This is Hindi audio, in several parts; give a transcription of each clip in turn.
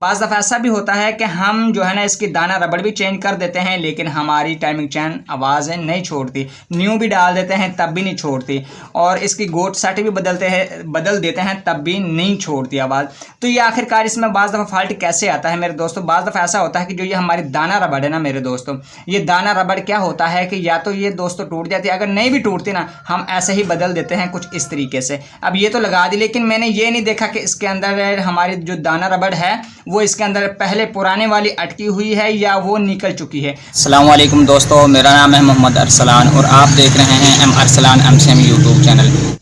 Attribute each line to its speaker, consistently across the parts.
Speaker 1: बाज़ दफ़ा ऐसा भी होता है कि हम जो है ना इसकी दाना रबड़ भी चेंज कर देते हैं लेकिन हमारी टाइमिंग चैन आवाज़ें नहीं छोड़ती। न्यू भी डाल देते हैं तब भी नहीं छोड़ती, और इसकी गोट सेट भी बदल देते हैं तब भी नहीं छोड़ती आवाज़। तो ये आखिरकार इसमें बाज़ दफ़ा फॉल्ट कैसे आता है मेरे दोस्तों? बाज़ दफ़ा ऐसा होता है कि जो ये हमारी दाना रबड़ है ना मेरे दोस्तों, ये दाना रबड़ क्या होता है कि या तो ये दोस्तों टूट जाती है, अगर नहीं भी टूटती ना हम ऐसे ही बदल देते हैं कुछ इस तरीके से। अब ये तो लगा दी, लेकिन मैंने ये नहीं देखा कि इसके अंदर हमारी जो दाना रबड़ है वो इसके अंदर पहले पुराने वाली अटकी हुई है या वो निकल चुकी है।
Speaker 2: अस्सलाम वालेकुम दोस्तों, मेरा नाम है मोहम्मद अरसलान और आप देख रहे हैं M Arsalan MCM YouTube channel.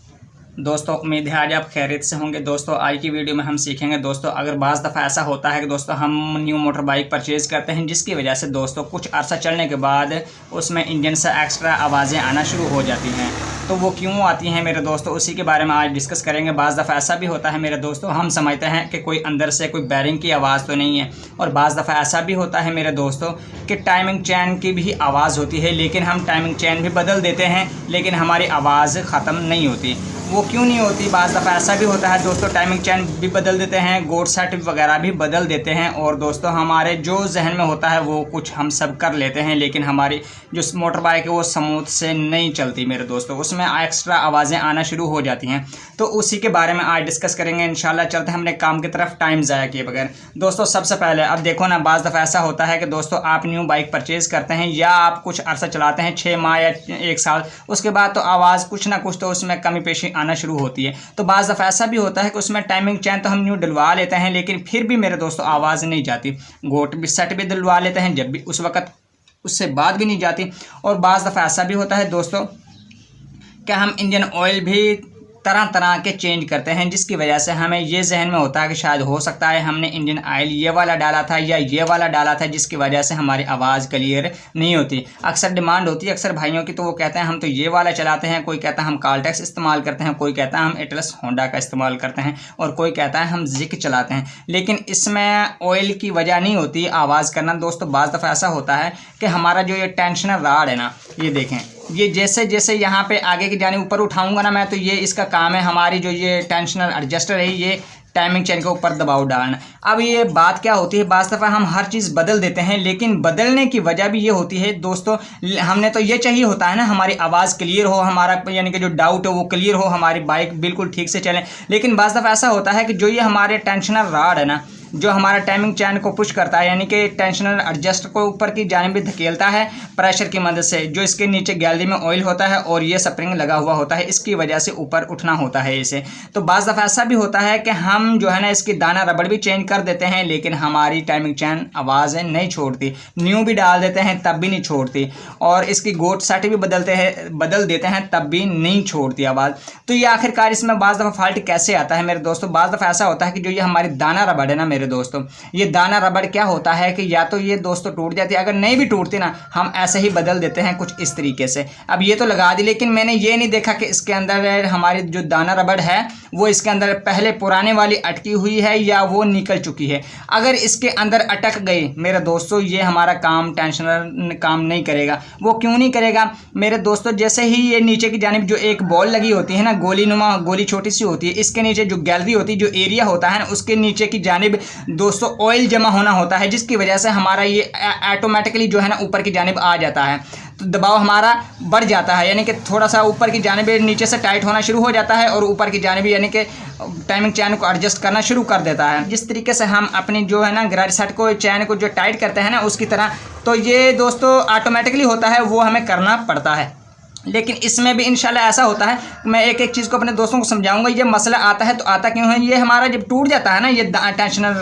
Speaker 1: दोस्तों उम्मीद है आज आप खैरियत से होंगे। दोस्तों आज की वीडियो में हम सीखेंगे दोस्तों, अगर बाज़ दफ़ा ऐसा होता है कि दोस्तों हम न्यू मोटर बाइक परचेज़ करते हैं जिसकी वजह से दोस्तों कुछ अरसा चलने के बाद उसमें इंजन से एक्स्ट्रा आवाज़ें आना शुरू हो जाती हैं, तो वो क्यों आती हैं मेरे दोस्तों, उसी के बारे में आज डिस्कस करेंगे। बाज़ दफ़ा ऐसा भी होता है मेरे दोस्तों, हम समझते हैं कि कोई अंदर से कोई बैरिंग की आवाज़ तो नहीं है, और बाज़ दफ़ा ऐसा भी होता है मेरे दोस्तों कि टाइमिंग चैन की भी आवाज़ होती है लेकिन हम टाइमिंग चैन भी बदल देते हैं लेकिन हमारी आवाज़ ख़त्म नहीं होती। वो क्यों नहीं होती? बाज़ दफ़ा ऐसा भी होता है दोस्तों, टाइमिंग चैन भी बदल देते हैं, गोट सेट वगैरह भी बदल देते हैं, और दोस्तों हमारे जो जहन में होता है वो कुछ हम सब कर लेते हैं लेकिन हमारी जो मोटर बाइक है वो स्मूथ से नहीं चलती मेरे दोस्तों, उसमें एक्स्ट्रा आवाज़ें आना शुरू हो जाती हैं। तो उसी के बारे में आज डिस्कस करेंगे इंशाल्लाह। चलते हैं हमने काम की तरफ टाइम ज़ाया किए बगैर। दोस्तों सबसे पहले अब देखो ना, बाज़ दफ़ा ऐसा होता है कि दोस्तों आप न्यू बाइक परचेज़ करते हैं या आप कुछ अरसा चलाते हैं 6 माह या 1 साल, उसके बाद तो आवाज़ कुछ ना कुछ तो उसमें कमी पेशी आना शुरू होती है। तो बाज़ दफ़ा ऐसा भी होता है कि उसमें टाइमिंग चैन तो हम न्यू डलवा लेते हैं लेकिन फिर भी मेरे दोस्तों आवाज़ नहीं जाती। गोट भी सेट भी डलवा लेते हैं जब भी उस वक़्त उससे बाद भी नहीं जाती। और बाज़ दफ़ा ऐसा भी होता है दोस्तों कि हम इंजन ऑयल भी तरह तरह के चेंज करते हैं जिसकी वजह से हमें ये जहन में होता है कि शायद हो सकता है हमने इंजन ऑयल ये वाला डाला था या ये वाला डाला था जिसकी वजह से हमारी आवाज़ क्लियर नहीं होती। अक्सर डिमांड होती है अक्सर भाइयों की, तो वो कहते हैं हम तो ये वाला चलाते हैं, कोई कहता है हम काल्टेक्स इस्तेमाल करते हैं, कोई कहता है हम एटलस होंडा का इस्तेमाल करते हैं, और कोई कहता है हम जिक चलाते हैं। लेकिन इसमें ऑयल की वजह नहीं होती आवाज़ करना दोस्तों। बाज़ दफ़ा ऐसा होता है कि हमारा जो ये टेंशनर राड है ना, ये देखें, ये जैसे जैसे यहाँ पे आगे की जाने ऊपर उठाऊंगा ना मैं, तो ये इसका काम है, हमारी जो ये टेंशनल एडजस्टर है ये टाइमिंग चेन के ऊपर दबाव डालना। अब ये बात क्या होती है, बाज़ दफ़ा हम हर चीज़ बदल देते हैं लेकिन बदलने की वजह भी ये होती है दोस्तों, हमने तो ये चाहिए होता है ना हमारी आवाज़ क्लियर हो, हमारा यानी कि जो डाउट हो वो क्लियर हो, हमारी बाइक बिल्कुल ठीक से चले। लेकिन बाज़ दफ़ा ऐसा होता है कि जो ये हमारे टेंशनल राड है ना, जो हमारा टाइमिंग चैन को पुश करता है यानी कि टेंशनल एडजस्ट को ऊपर की जानिब भी धकेलता है प्रेशर की मदद से, जो इसके नीचे गैलरी में ऑयल होता है और ये स्प्रिंग लगा हुआ होता है, इसकी वजह से ऊपर उठना होता है इसे। तो बाज़ दफ़ा ऐसा भी होता है कि हम जो है ना इसकी दाना रबड़ भी चेंज कर देते हैं लेकिन हमारी टाइमिंग चैन आवाज़ें नहीं छोड़ती। न्यू भी डाल देते हैं तब भी नहीं छोड़ती, और इसकी गोट सेट भी बदल देते हैं तब भी नहीं छोड़ती आवाज़। तो ये आखिरकार इसमें बाज़ दफ़ा फॉल्ट कैसे आता है मेरे दोस्तों? बाज़ दफ़ा ऐसा होता है कि जो ये हमारी दाना रबड़ है ना मेरे दोस्तों, ये दाना रबड़ क्या होता है कि या तो ये दोस्तों टूट जाती है, अगर नहीं भी टूटती ना हम ऐसे ही बदल देते हैं कुछ इस तरीके से। अब ये तो लगा दी, लेकिन मैंने ये नहीं देखा कि इसके अंदर हमारी जो दाना रबड़ है वो इसके अंदर पहले पुराने वाली अटकी हुई है या वो निकल चुकी है। अगर इसके अंदर अटक गई मेरे दोस्तों, ये हमारा काम टेंशनर काम नहीं करेगा। वो क्यों नहीं करेगा मेरे दोस्तों? जैसे ही ये नीचे की जानिब जो एक बॉल लगी होती है ना, गोली नुमा गोली छोटी सी होती है, इसके नीचे जो गैलरी होती है, जो एरिया होता है ना, उसके नीचे की जानिब दोस्तों ऑयल जमा होना होता है जिसकी वजह से हमारा ये ऑटोमेटिकली जो है ना ऊपर की जानिब आ जाता है, तो दबाव हमारा बढ़ जाता है, यानी कि थोड़ा सा ऊपर की जानिब नीचे से टाइट होना शुरू हो जाता है और ऊपर की जानिब यानी कि टाइमिंग चैन को एडजस्ट करना शुरू कर देता है। जिस तरीके से हम अपनी जो है ना ग्राइड सेट को चैन को जो टाइट करते हैं ना उसकी तरह, तो ये दोस्तों ऑटोमेटिकली होता है, वो हमें करना पड़ता है। लेकिन इसमें भी इंशाल्लाह ऐसा होता है, मैं एक एक चीज़ को अपने दोस्तों को समझाऊंगा। ये मसला आता है तो आता क्यों है? ये हमारा जब टूट जाता है ना ये टेंशनर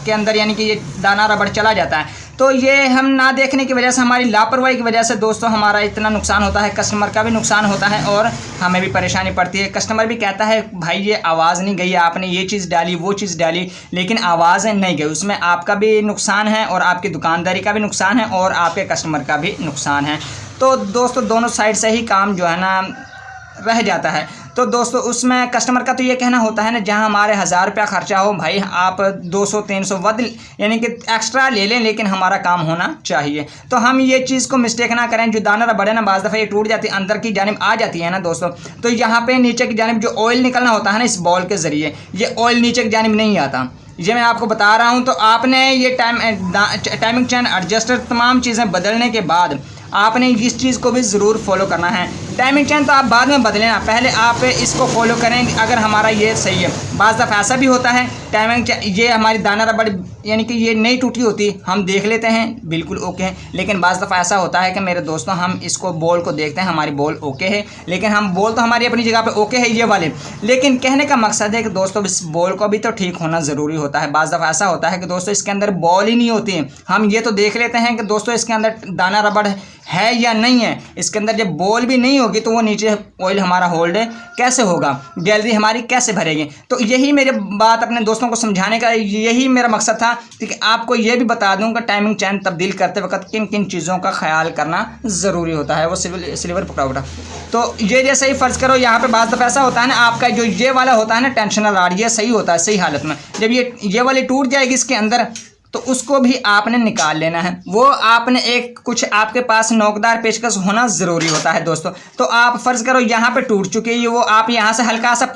Speaker 1: के अंदर यानी कि ये दाना रबड़ चला जाता है, तो ये हम ना देखने की वजह से, हमारी लापरवाही की वजह से दोस्तों हमारा इतना नुकसान होता है, कस्टमर का भी नुकसान होता है और हमें भी परेशानी पड़ती है। कस्टमर भी कहता है भाई ये आवाज़ नहीं गई, आपने ये चीज़ डाली वो चीज़ डाली लेकिन आवाज़ नहीं गई, उसमें आपका भी नुकसान है और आपकी दुकानदारी का भी नुकसान है और आपके कस्टमर का भी नुकसान है। तो दोस्तों दोनों साइड से ही काम जो है ना रह जाता है। तो दोस्तों उसमें कस्टमर का तो ये कहना होता है ना, जहां हमारे 1000 रुपया खर्चा हो भाई आप 200-300 वध यानी कि एक्स्ट्रा ले लें लेकिन हमारा काम होना चाहिए। तो हम ये चीज़ को मिस्टेक ना करें। जो दाना रबड़ है ना बाज़ दफ़ा ये टूट जाती है, अंदर की जानिब आ जाती है ना दोस्तों, तो यहाँ पे नीचे की जानिब जो ऑयल निकलना होता है ना इस बॉल के ज़रिए, ये ऑयल नीचे की जानिब नहीं आता, ये मैं आपको बता रहा हूँ। तो आपने ये टाइमिंग चेन एडजस्टर तमाम चीज़ें बदलने के बाद आपने इस चीज़ को भी ज़रूर फॉलो करना है। टाइमिंग चेन तो आप बाद में बदलेना, पहले आप इसको फॉलो करें अगर हमारा ये सही है। बाज़ दफ़ा ऐसा भी होता है टाइमिंग चेन, ये हमारी दाना रबड़ यानी कि ये नहीं टूटी होती, हम देख लेते हैं बिल्कुल ओके है, लेकिन बाज़ दफ़ा ऐसा होता है कि मेरे दोस्तों हम इसको बॉल को देखते हैं, हमारी बॉल ओके है, लेकिन हम बॉल तो हमारी अपनी जगह पे ओके है ये वाले, लेकिन कहने का मकसद है कि दोस्तों इस बॉल को भी तो ठीक होना ज़रूरी होता है। बाज़ दफ़ा ऐसा होता है कि दोस्तों इसके अंदर बॉल ही नहीं होती है, हम ये तो देख लेते हैं कि दोस्तों इसके अंदर दाना रबड़ है या नहीं है। इसके अंदर जब बॉल भी नहीं होगी तो वो नीचे ऑयल हमारा होल्ड कैसे होगा, गैलरी हमारी कैसे भरेगी। तो यही मेरी बात अपने दोस्तों को समझाने का, यही मेरा मकसद था कि आपको ये भी बता दूं कि टाइमिंग चेन तब्दील करते वक्त किन किन चीज़ों का ख्याल करना ज़रूरी होता है। वो सिल्वर पकड़ा उठा, तो ये जैसे ही फ़र्ज़ करो यहाँ पे बाज़ दफ़ा ऐसा होता है ना, आपका जो ये वाला होता है ना टेंशनर राड, ये सही होता है सही हालत में। जब ये वाली टूट जाएगी इसके अंदर तो उसको भी आपने निकाल लेना है। वो आपने एक कुछ आपके पास नोकदार पेचकस होना ज़रूरी होता है दोस्तों। तो आप फ़र्ज़ करो यहाँ पे टूट चुकी है, वो आप यहाँ से हल्का सा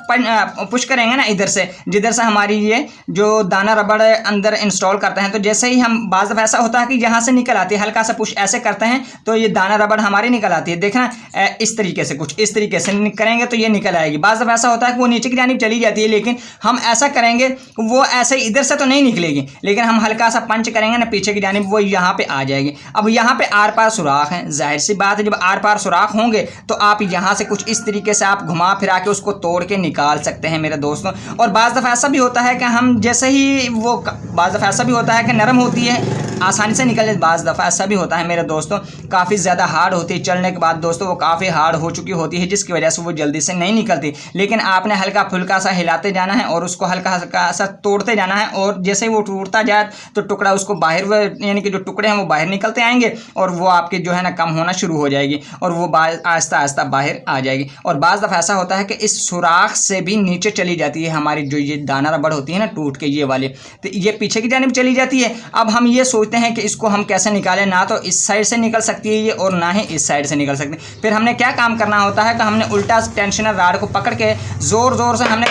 Speaker 1: पुश करेंगे ना इधर से, जिधर से हमारी ये जो दाना रबड़ अंदर इंस्टॉल करते हैं, तो जैसे ही हम बाज़ दफ़ा ऐसा होता है कि यहाँ से निकल आती है, हल्का सा पुश ऐसे करते हैं तो ये दाना रबड़ हमारी निकल आती है। देखना इस तरीके से, कुछ इस तरीके से करेंगे तो ये निकल आएगी। बाज़ दफ़ा ऐसा होता है कि वो नीचे की जानिब चली जाती है, लेकिन हम ऐसा करेंगे वो ऐसे इधर से तो नहीं निकलेगी, लेकिन हम हल्का सा पंच करेंगे ना पीछे की जानिब, वो यहाँ पे आ जाएगी। अब यहाँ पे आर पार सुराख हैं, जाहिर सी बात है जब आर पार सुराख होंगे तो आप यहाँ से कुछ इस तरीके से आप घुमा फिरा के उसको तोड़ के निकाल सकते हैं मेरे दोस्तों। और बाज़ दफ़ा ऐसा भी होता है कि हम जैसे ही वो, बाज़ दफ़ा ऐसा भी होता है कि नरम होती है आसानी से निकल जाए, बाज़ दफ़ा ऐसा भी होता है मेरे दोस्तों काफ़ी ज़्यादा हार्ड होती है, चलने के बाद दोस्तों वो काफ़ी हार्ड हो चुकी होती है, जिसकी वजह से वो जल्दी से नहीं निकलती। लेकिन आपने हल्का फुल्का सा हिलाते जाना है और उसको हल्का हल्का सा तोड़ते जाना है, और जैसे ही वो टूटता जाए तो टुकड़ा उसको बाहर, यानी कि जो टुकड़े हैं वो बाहर निकलते आएंगे और वो आपके जो है ना कम होना शुरू हो जाएगी और वो आहिस्ता आहिस्ता बाहर आ जाएगी। और बाज़ दफ़ा ऐसा होता है कि इस सुराख से भी नीचे चली जाती है हमारी जो ये दाना रबड़ होती है ना टूट के ये वाली, तो ये पीछे की जानिब चली जाती है। अब हम ये सोचते हैं कि इसको हम कैसे निकालें, ना तो इस साइड से निकल सकती है ये और ना ही इस साइड से निकल सकती है। फिर हमने क्या काम करना होता है कि हमने उल्टा टेंशनर राड को पकड़ के ज़ोर ज़ोर से हमने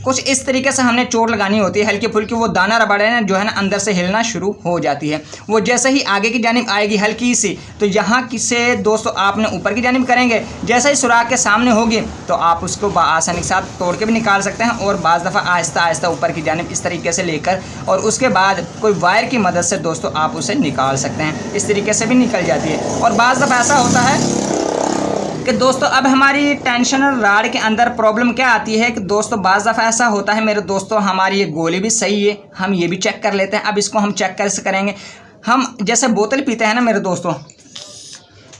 Speaker 1: कुछ इस तरीके से हमने चोट लगानी होती है, हल्की फुल्की, वो दाना रबड़ है ना जो है ना अंदर से हिलना शुरू हो जाती है। वो जैसे ही आगे की जानिब आएगी हल्की सी, तो यहाँ से दोस्तों आपने ऊपर की जानिब करेंगे, जैसे ही सुराख के सामने होगी तो आप उसको आसानी के साथ तोड़ के भी निकाल सकते हैं, और बाज़ दफ़ा आहिस्ता आहिस्ता ऊपर की जानिब इस तरीके से लेकर और उसके बाद कोई वायर की मदद से दोस्तों आप उसे निकाल सकते हैं। इस तरीके से भी निकल जाती है। और बाज़ दफ़ा ऐसा होता है कि दोस्तों अब हमारी टेंशनर राड के अंदर प्रॉब्लम क्या आती है कि दोस्तों बाज़ दफ़ा ऐसा होता है मेरे दोस्तों हमारी ये गोली भी सही है, हम ये भी चेक कर लेते हैं। अब इसको हम चेक कैसे करेंगे, हम जैसे बोतल पीते हैं ना मेरे दोस्तों,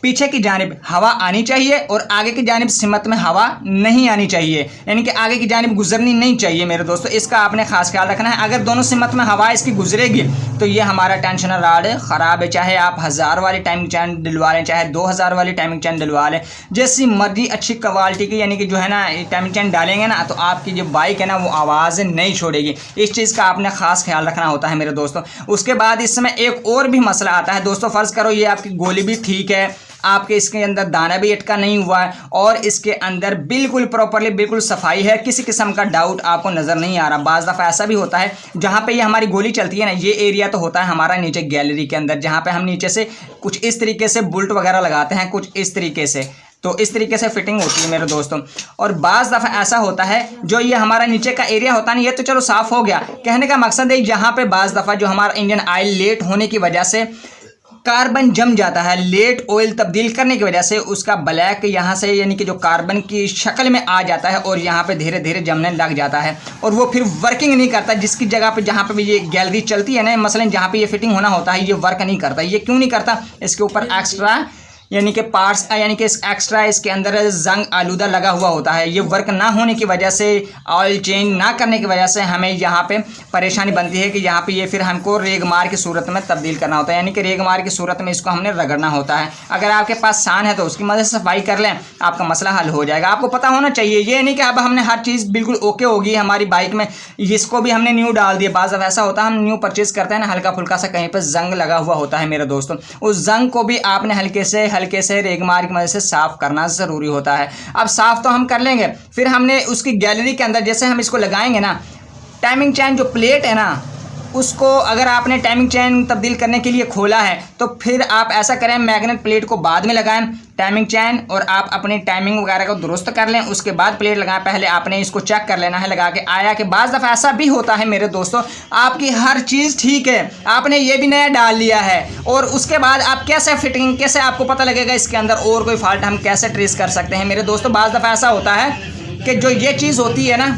Speaker 1: पीछे की जानिब हवा आनी चाहिए और आगे की जानिब सिमत में हवा नहीं आनी चाहिए, यानी कि आगे की जानिब गुजरनी नहीं चाहिए मेरे दोस्तों। इसका आपने खास ख्याल रखना है। अगर दोनों सिमत में हवा इसकी गुजरेगी तो ये हमारा टेंशनर राड ख़राब है। चाहे आप 1000 वाली टाइमिंग चेन डलवा लें, चाहे 2000 वाली टाइमिंग चेन डलवा लें, जैसी मर्जी अच्छी क्वालिटी की यानी कि जो है ना टाइमिंग चेन डालेंगे ना तो आपकी जो बाइक है ना वो आवाज़ नहीं छोड़ेगी। इस चीज़ का आपने ख़ास ख्याल रखना होता है मेरे दोस्तों। उसके बाद इस समय एक और भी मसला आता है दोस्तों, फ़र्ज़ करो ये आपकी गोली भी ठीक है, आपके इसके अंदर दाना भी अटका नहीं हुआ है और इसके अंदर बिल्कुल प्रॉपरली बिल्कुल सफाई है, किसी किस्म का डाउट आपको नज़र नहीं आ रहा। बाज़ दफ़ा ऐसा भी होता है जहाँ पे ये हमारी गोली चलती है ना, ये एरिया तो होता है हमारा नीचे गैलरी के अंदर, जहाँ पे हम नीचे से कुछ इस तरीके से बुल्ट वगैरह लगाते हैं, कुछ इस तरीके से, तो इस तरीके से फिटिंग होती है मेरे दोस्तों। और बाज़ दफ़ा ऐसा होता है जो ये हमारा नीचे का एरिया होता है ना, ये तो चलो साफ़ हो गया। कहने का मकसद है यहाँ पे बाज़ दफ़ा जो हमारा इंजन ऑयल लेट होने की वजह से कार्बन जम जाता है, लेट ऑयल तब्दील करने की वजह से उसका ब्लैक यहाँ से यानी कि जो कार्बन की शक्ल में आ जाता है और यहाँ पे धीरे धीरे जमने लग जाता है और वो फिर वर्किंग नहीं करता। जिसकी जगह पे जहाँ पे भी ये गैलरी चलती है ना, मसलन जहाँ पे ये फिटिंग होना होता है, ये वर्क नहीं करता। ये क्यों नहीं करता? इसके ऊपर एक्स्ट्रा यानी कि पार्ट्स यानी कि एक्स्ट्रा इसके अंदर जंग आलूदा लगा हुआ होता है। ये वर्क ना होने की वजह से, ऑयल चेंज ना करने की वजह से हमें यहाँ पे परेशानी बनती है कि यहाँ पे ये फिर हमको रेगमार की सूरत में तब्दील करना होता है, यानी कि रेगमार की सूरत में इसको हमने रगड़ना होता है। अगर आपके पास सान है तो उसकी मदद से सफाई कर लें, आपका मसला हल हो जाएगा। आपको पता होना चाहिए, ये नहीं कि अब हमने हर चीज़ बिल्कुल ओके होगी हमारी बाइक में, इसको भी हमने न्यू डाल दिया। बाज़ ऐसा होता है हम न्यू परचेज़ करते हैं ना, हल्का फुल्का सा कहीं पर जंग लगा हुआ होता है मेरे दोस्तों, उस जंग को भी आपने हल्के से रेगमार की मदद से साफ करना ज़रूरी होता है। अब साफ तो हम कर लेंगे, फिर हमने उसकी गैलरी के अंदर जैसे हम इसको लगाएंगे ना, टाइमिंग चैन जो प्लेट है ना, उसको अगर आपने टाइमिंग चैन तब्दील करने के लिए खोला है तो फिर आप ऐसा करें, मैग्नेट प्लेट को बाद में लगाएं टाइमिंग चैन, और आप अपनी टाइमिंग वगैरह को दुरुस्त कर लें, उसके बाद प्लेट लगाएं। पहले आपने इसको चेक कर लेना है लगा के आया कि बाज़ दफ़ा ऐसा भी होता है मेरे दोस्तों, आपकी हर चीज़ ठीक है, आपने ये भी नया डाल लिया है, और उसके बाद आप कैसे फिटिंग, कैसे आपको पता लगेगा इसके अंदर और कोई फॉल्ट हम कैसे ट्रेस कर सकते हैं मेरे दोस्तों। बाज़ दफ़ा ऐसा होता है कि जो ये चीज़ होती है ना,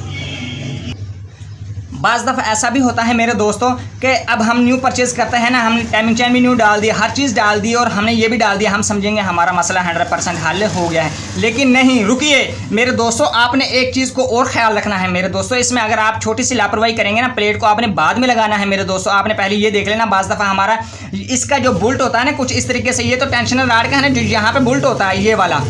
Speaker 1: बाज़ दफ़ा ऐसा भी होता है मेरे दोस्तों कि अब हम न्यू परचेज़ करते हैं ना, हमने टाइमिंग चैन भी न्यू डाल दी, हर चीज़ डाल दी और हमने ये भी डाल दिया, हम समझेंगे हमारा मसला 100% हल हो गया है। लेकिन नहीं, रुकिए मेरे दोस्तों, आपने एक चीज़ को और ख्याल रखना है मेरे दोस्तों। इसमें अगर आप छोटी सी लापरवाही करेंगे ना, प्लेट को आपने बाद में लगाना है मेरे दोस्तों। आपने पहले ये देख लेना, बाज़ दफ़ा हमारा इसका जो बुल्ट होता है ना कुछ इस तरीके से, ये तो टेंशनर राड का है ना, जो यहाँ पर बुल्ट होता है ये वाला,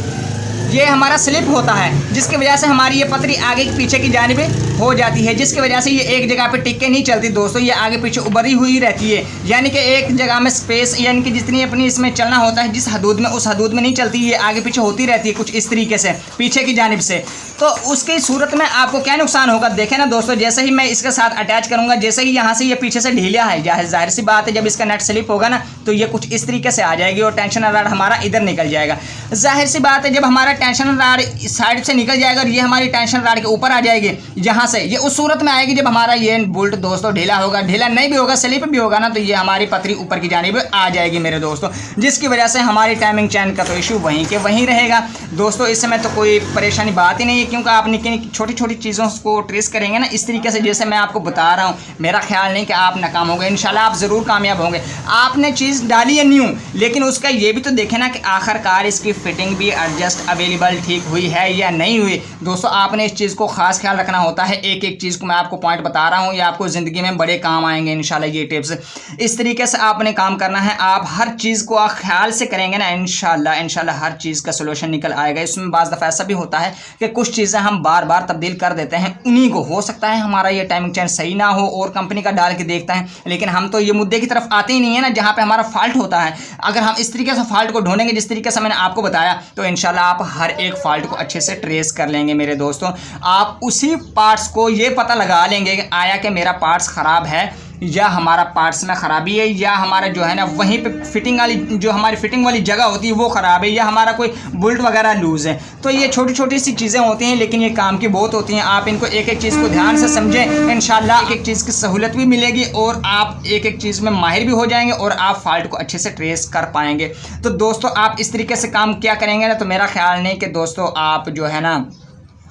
Speaker 1: ये हमारा स्लिप होता है, जिसकी वजह से हमारी ये पतरी आगे पीछे की जानिब हो जाती है, जिसकी वजह से ये एक जगह पे टिक के नहीं चलती दोस्तों, ये आगे पीछे उभरी हुई रहती है। यानी कि एक जगह में स्पेस, यानी कि जितनी अपनी इसमें चलना होता है जिस हदूद में, उस हदूद में नहीं चलती, ये आगे पीछे होती रहती है कुछ इस तरीके से पीछे की जानिब से। तो उसकी सूरत में आपको क्या नुकसान होगा, देखें ना दोस्तों, जैसे ही मैं इसके साथ अटैच करूँगा, जैसे ही यहाँ से ये पीछे से ढीला है, जाहिर सी बात है जब इसका नेट स्लिप होगा ना तो ये कुछ इस तरीके से आ जाएगी और टेंशन राड हमारा इधर निकल जाएगा। जाहिर सी बात है जब हमारा टेंशन राड साइड से निकल जाएगा और ये हमारी टेंशन राड के ऊपर आ जाएगी, यहाँ से ये उस सूरत में आएगी जब हमारा ये बोल्ट दोस्तों ढीला होगा, ढीला नहीं भी होगा, स्लिप भी होगा ना, तो ये हमारी पतरी ऊपर की जानिब आ जाएगी मेरे दोस्तों, जिसकी वजह से हमारी टाइमिंग चैन का तो इशू वहीं के वहीं रहेगा दोस्तों। इस समय तो कोई परेशानी बात ही नहीं है, क्योंकि आप निकी निकी छोटी छोटी चीज़ों को ट्रेस करेंगे ना इस तरीके से जैसे मैं आपको बता रहा हूँ। मेरा ख्याल नहीं कि आप नाकाम होंगे, इंशाल्लाह आप ज़रूर कामयाब होंगे। आपने चीज़ डाली है न्यू, लेकिन उसका ये भी तो देखें ना कि आखिरकार इसकी फिटिंग भी एडजस्ट अवेलेबल ठीक हुई है या नहीं हुई दोस्तों। आपने इस चीज़ को खास ख्याल रखना होता है। एक एक चीज़ को मैं आपको पॉइंट बता रहा हूँ, ये आपको ज़िंदगी में बड़े काम आएंगे इंशाल्लाह ये टिप्स। इस तरीके से आपने काम करना है, आप हर चीज़ को ख्याल से करेंगे ना इंशाल्लाह हर चीज़ का सोल्यूशन निकल आएगा। इसमें बाज़ दफ़ा ऐसा भी होता है कि कुछ चीज़ें हम बार बार तब्दील कर देते हैं, उन्हीं को हो सकता है हमारा ये टाइमिंग चैन सही ना हो और कंपनी का डाल के देखता है, लेकिन हम तो ये मुद्दे की तरफ आते ही नहीं है ना जहाँ पे हमारा फॉल्ट होता है। अगर हम इस तरीके से फॉल्ट को ढूंढेंगे जिस तरीके से मैंने आपको बताया, तो इंशाल्लाह आप हर एक फॉल्ट को अच्छे से ट्रेस कर लेंगे मेरे दोस्तों। आप उसी पार्ट्स को ये पता लगा लेंगे कि आया कि मेरा पार्ट्स ख़राब है या हमारा पार्ट्स में ख़राबी है, या हमारा जो है ना वहीं पे फिटिंग वाली जो हमारी फिटिंग वाली जगह होती है वो ख़राब है, या हमारा कोई बोल्ट वगैरह लूज़ है। तो ये छोटी छोटी सी चीज़ें होती हैं, लेकिन ये काम की बहुत होती हैं। आप इनको एक एक चीज़ को ध्यान से समझें, इंशाल्लाह एक एक चीज़ की सहूलत भी मिलेगी और आप एक एक चीज़ में माहिर भी हो जाएंगे और आप फॉल्ट को अच्छे से ट्रेस कर पाएंगे। तो दोस्तों आप इस तरीके से काम क्या करेंगे ना, तो मेरा ख्याल नहीं कि दोस्तों आप जो है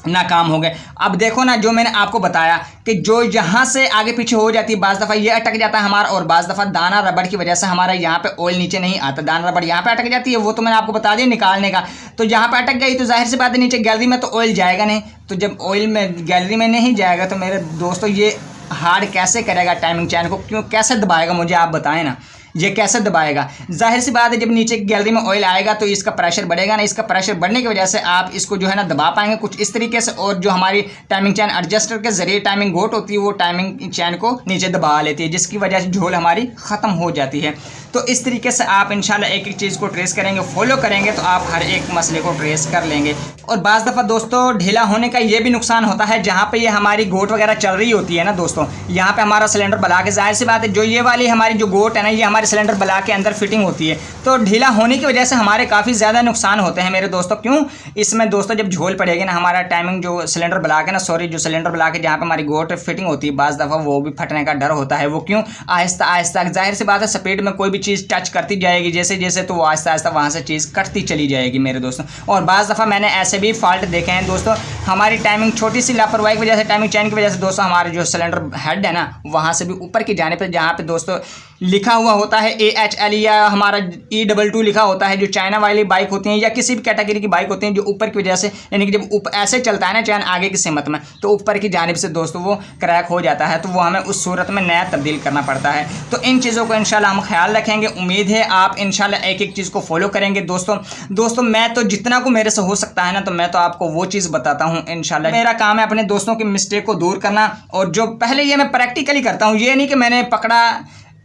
Speaker 1: नाकाम हो गए। अब देखो ना, जो मैंने आपको बताया कि जो यहाँ से आगे पीछे हो जाती है, बाज़ दफ़ा ये अटक जाता है हमारा, और बाज़ दफ़ा दाना रबड़ की वजह से हमारा यहाँ पे ऑयल नीचे नहीं आता, दाना रबड़ यहाँ पे अटक जाती है, वो तो मैंने आपको बता दिया निकालने का। तो यहाँ पे अटक गई तो जाहिर सी बात है नीचे गैलरी में तो ऑयल जाएगा नहीं, तो जब ऑयल में गैलरी में नहीं जाएगा तो मेरे दोस्तों ये हार्ड कैसे करेगा टाइमिंग चैन को, क्यों कैसे दबाएगा, मुझे आप बताएं ना, ये कैसे दबाएगा। जाहिर सी बात है जब नीचे गैलरी में ऑयल आएगा तो इसका प्रेशर बढ़ेगा ना, इसका प्रेशर बढ़ने की वजह से आप इसको जो है ना दबा पाएंगे कुछ इस तरीके से, और जो हमारी टाइमिंग चैन एडजस्टर के जरिए टाइमिंग गोट होती है वो टाइमिंग चैन को नीचे दबा लेती है, जिसकी वजह से झोल हमारी ख़त्म हो जाती है। तो इस तरीके से आप इंशाल्लाह एक एक चीज़ को ट्रेस करेंगे, फॉलो करेंगे तो आप हर एक मसले को ट्रेस कर लेंगे। और बाज़ दफ़ा दोस्तों ढीला होने का ये भी नुकसान होता है, जहाँ पे ये हमारी गोट वगैरह चल रही होती है ना दोस्तों, यहाँ पे हमारा सिलेंडर बला के, जाहिर सी बात है जो ये वाली हमारी जो गोट है ना, ये हमारे सिलेंडर बला के अंदर फिटिंग होती है, तो ढीला होने की वजह से हमारे काफ़ी ज़्यादा नुकसान होते हैं मेरे दोस्तों। क्यों? इसमें दोस्तों जब झोल पड़ेगी ना, हमारा टाइमिंग जो सिलेंडर बला के ना, जो सिलेंडर बला के जहाँ पे हमारी गोट फिटिंग होती है, बाज़ दफ़ा वो भी फटने का डर होता है। वो क्यों? आहिस्ता आहिस्ता, जाहिर सी बात है स्पीड में कोई भी चीज़ टच करती जाएगी जैसे जैसे, तो वो आहिस्ता आहिस्ता वहाँ से चीज़ कटती चली जाएगी मेरे दोस्तों। और बाज़ दफ़ा मैंने ऐसे भी फॉल्ट देखे हैं दोस्तों, हमारी टाइमिंग छोटी सी लापरवाही की वजह से, टाइमिंग चैन की वजह से दोस्तों, हमारे जो सिलेंडर हेड है ना वहाँ से भी ऊपर की जाने पर, जहाँ पे दोस्तों लिखा हुआ होता है AHL या हमारा E22 लिखा होता है, जो चाइना वाली बाइक होती हैं या किसी भी कैटेगरी की बाइक होती हैं, जो ऊपर की वजह से, यानी कि जब ऐसे चलता है ना चैन आगे की सिमत में, तो ऊपर की जानिब से दोस्तों वो क्रैक हो जाता है, तो वो हमें उस सूरत में नया तब्दील करना पड़ता है। तो इन चीज़ों को इंशाल्लाह हम ख्याल रखेंगे। उम्मीद है आप इंशाल्लाह एक एक चीज़ को फॉलो करेंगे दोस्तों। मैं तो जितना को मेरे से हो सकता है ना, तो मैं तो आपको वो चीज़ बताता हूँ इंशाल्लाह। मेरा काम है अपने दोस्तों की मिस्टेक को दूर करना, और जो पहले ये मैं प्रैक्टिकली करता हूँ, ये नहीं कि मैंने पकड़ा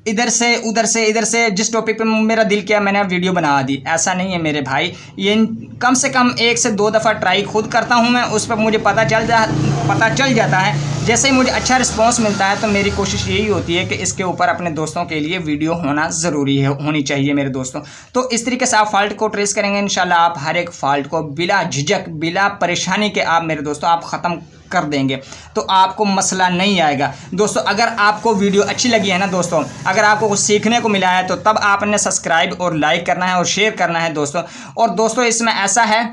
Speaker 1: इधर से उधर से इधर से, जिस टॉपिक पे मेरा दिल किया मैंने वीडियो बना दी, ऐसा नहीं है मेरे भाई। ये कम से कम 1 से 2 दफ़ा ट्राई खुद करता हूँ मैं, उस पर मुझे पता चल जाता है। जैसे ही मुझे अच्छा रिस्पॉन्स मिलता है तो मेरी कोशिश यही होती है कि इसके ऊपर अपने दोस्तों के लिए वीडियो होना ज़रूरी है, होनी चाहिए मेरे दोस्तों। तो इस तरीके से आप फॉल्ट को ट्रेस करेंगे, इंशाल्लाह आप हर एक फॉल्ट को बिला झिझक बिला परेशानी के आप मेरे दोस्तों आप ख़त्म कर देंगे, तो आपको मसला नहीं आएगा। दोस्तों अगर आपको वीडियो अच्छी लगी है ना दोस्तों, अगर आपको कुछ सीखने को मिला है तो तब आपने सब्सक्राइब और लाइक करना है और शेयर करना है दोस्तों। और दोस्तों इसमें ऐसा है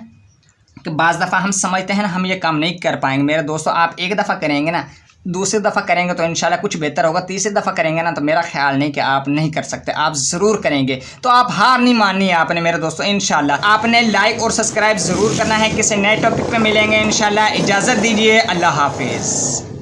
Speaker 1: कि बाज़ दफ़ा हम समझते हैं ना हम ये काम नहीं कर पाएंगे मेरे दोस्तों, आप एक दफ़ा करेंगे ना, दूसरी दफ़ा करेंगे तो इंशाल्लाह कुछ बेहतर होगा, तीसरी दफ़ा करेंगे ना तो मेरा ख्याल नहीं कि आप नहीं कर सकते, आप ज़रूर करेंगे। तो आप हार नहीं माननी है आपने मेरे दोस्तों, इंशाल्लाह आपने लाइक और सब्सक्राइब ज़रूर करना है। किसी नए टॉपिक पे मिलेंगे इंशाल्लाह। इजाज़त दीजिए, अल्लाह हाफिज़।